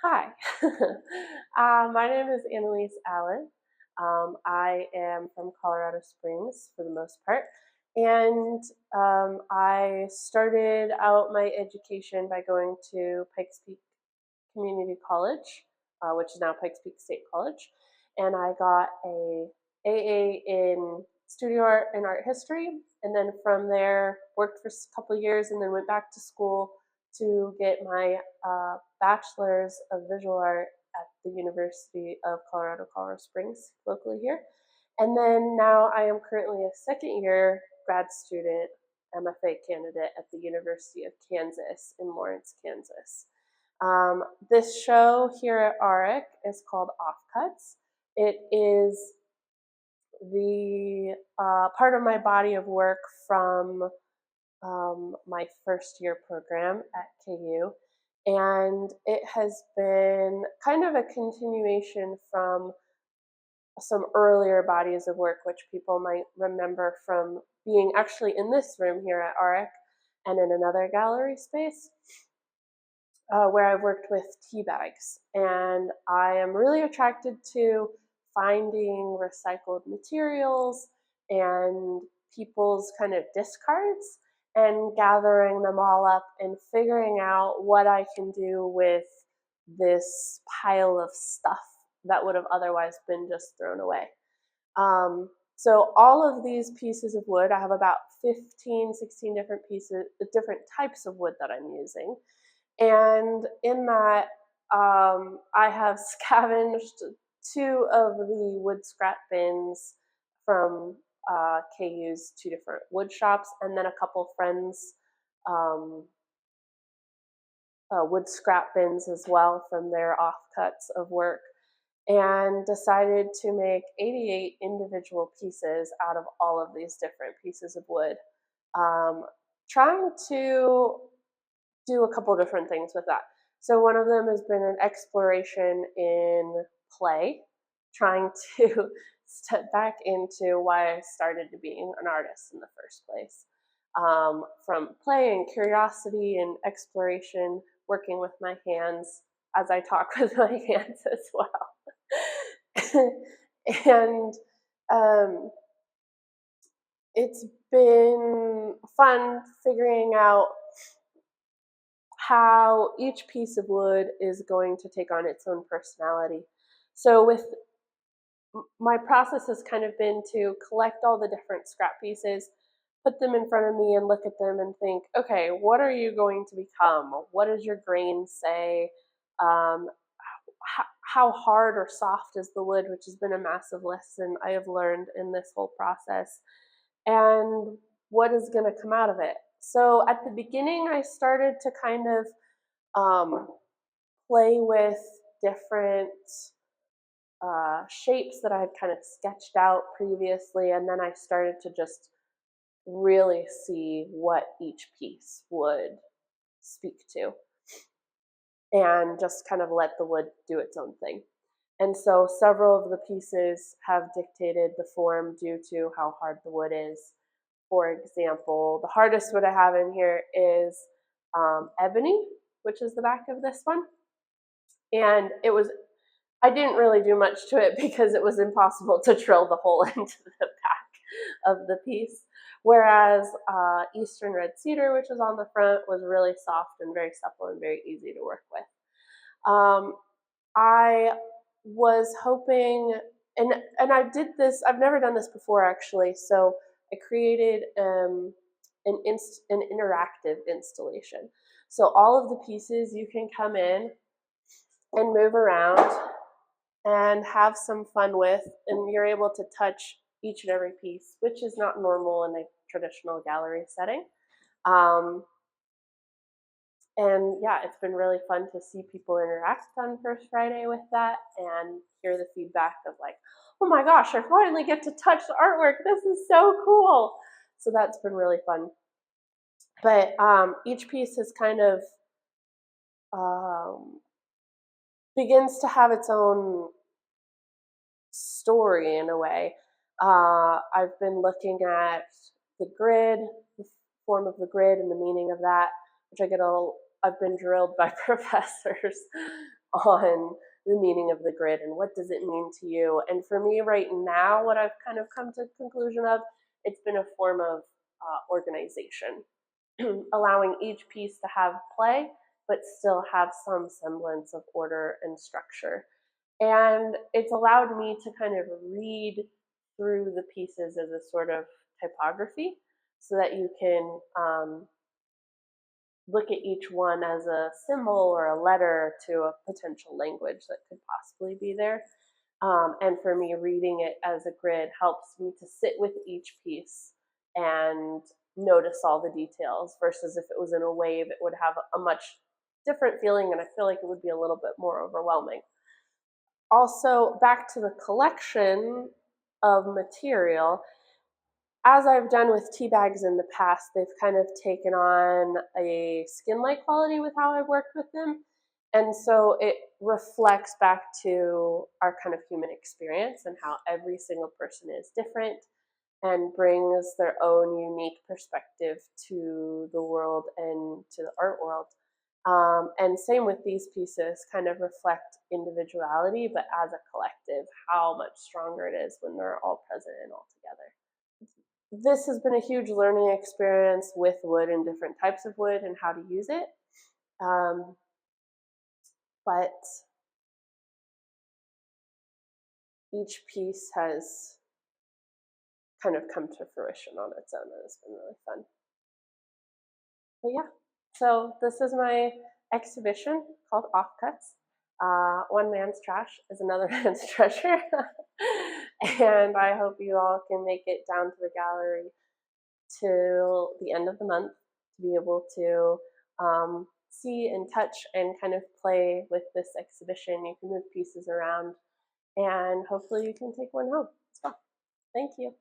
Hi, my name is Annaliese Allen. I am from Colorado Springs for the most part, and I started out my education by going to Pikes Peak Community College, which is now Pikes Peak State College, and I got a AA in studio art and art history, and then from there worked for a couple of years, and then went back to school to get my bachelor's of visual art at the University of Colorado Springs, locally here. And then now I am currently a second year grad student MFA candidate at the University of Kansas in Lawrence, Kansas. This show here at ARIC is called Offcuts. It is the part of my body of work from my first year program at KU, and it has been kind of a continuation from some earlier bodies of work, which people might remember from being actually in this room here at ARIC and in another gallery space. Where I've worked with tea bags, and I am really attracted to finding recycled materials and people's kind of discards and gathering them all up and figuring out what I can do with this pile of stuff that would have otherwise been just thrown away. So all of these pieces of wood, I have about 15, 16 different pieces, different types of wood that I'm using. And in that, I have scavenged 2 of the wood scrap bins from KU's 2 different wood shops, and then a couple friends' wood scrap bins as well from their offcuts of work, and decided to make 88 individual pieces out of all of these different pieces of wood, trying to do a couple different things with that. So one of them has been an exploration in play, trying to step back into why I started to being an artist in the first place. From play and curiosity and exploration, working with my hands as I talk with my hands as well. And it's been fun figuring out how each piece of wood is going to take on its own personality. So with my process has kind of been to collect all the different scrap pieces, put them in front of me and look at them and think, okay, what are you going to become? What does your grain say? How hard or soft is the wood, which has been a massive lesson I have learned in this whole process, and what is going to come out of it. So at the beginning, I started to kind of play with different shapes that I had kind of sketched out previously, and then I started to just really see what each piece would speak to, and just kind of let the wood do its own thing. And so several of the pieces have dictated the form due to how hard the wood is. For example, the hardest wood I have in here is ebony, which is the back of this one. And I didn't really do much to it because it was impossible to drill the hole into the back of the piece. Whereas Eastern red cedar, which is on the front, was really soft and very supple and very easy to work with. I was hoping, and I did this, I've never done this before actually, so I created an interactive installation. So all of the pieces you can come in and move around and have some fun with, and you're able to touch each and every piece, which is not normal in a traditional gallery setting. And yeah, it's been really fun to see people interact on First Friday with that and hear the feedback of like, oh my gosh, I finally get to touch the artwork. This is so cool. So that's been really fun. But each piece is kind of begins to have its own story in a way. I've been looking at the grid, the form of the grid and the meaning of that, which I've been drilled by professors on the meaning of the grid and what does it mean to you. And for me right now, what I've kind of come to the conclusion of, it's been a form of organization, allowing each piece to have play, but still have some semblance of order and structure. And it's allowed me to kind of read through the pieces as a sort of typography so that you can look at each one as a symbol or a letter to a potential language that could possibly be there. And for me, reading it as a grid helps me to sit with each piece and notice all the details, versus if it was in a wave, it would have a much different feeling, and I feel like it would be a little bit more overwhelming. Also, back to the collection of material, as I've done with tea bags in the past, they've kind of taken on a skin-like quality with how I've worked with them. And so it reflects back to our kind of human experience and how every single person is different and brings their own unique perspective to the world and to the art world. And same with these pieces, kind of reflect individuality, but as a collective, how much stronger it is when they're all present and all together. This has been a huge learning experience with wood and different types of wood and how to use it. But each piece has kind of come to fruition on its own, and it's been really fun. But yeah, so this is my exhibition called Offcuts. One man's trash is another man's treasure. And I hope you all can make it down to the gallery till the end of the month to be able to see and touch and kind of play with this exhibition. You can move pieces around, and hopefully you can take one home as well. Thank you.